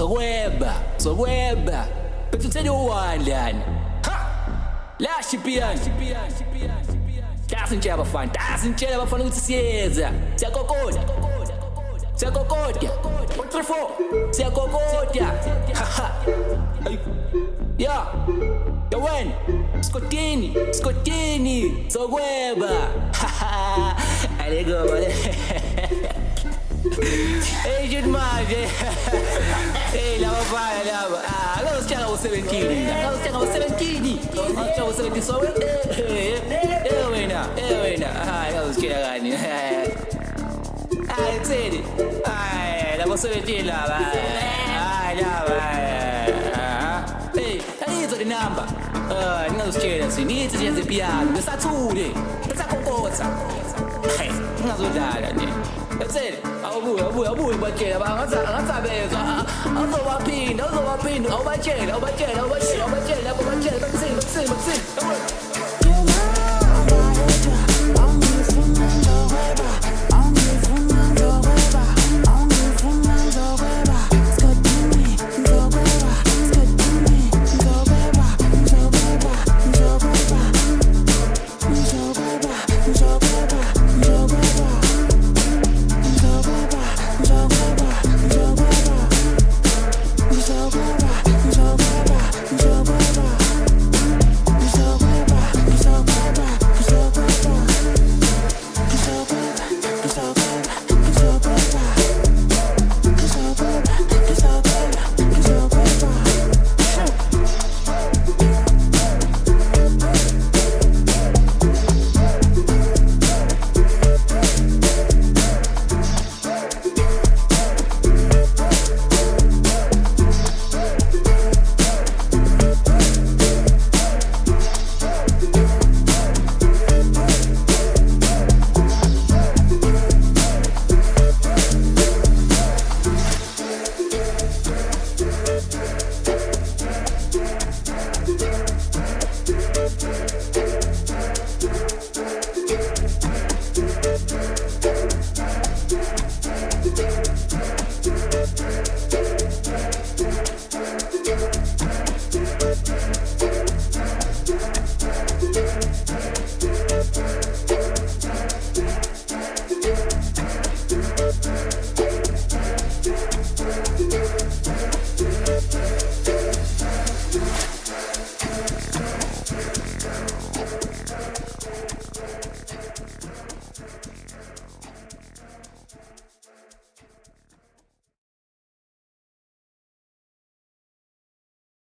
Sokweba. But you tell you one, Dan. Last piano. Doesn't have a fun with Caesar. Siakokoda. What for? Siakokoda. Yeah. The one. Scottini. Sokweba. I didn't go over there. Hey, good man. Hey, lava fire, lava. I was telling I was 17. I was 17. I was 17. So, hey, I was telling I said it. I was 17, lava. Hey, that is the number. I was telling you, need to get the piano. That's a tool. That's a cocoa. Hey, that's what that is. That's it. Abu, but yeah, I'm so happy.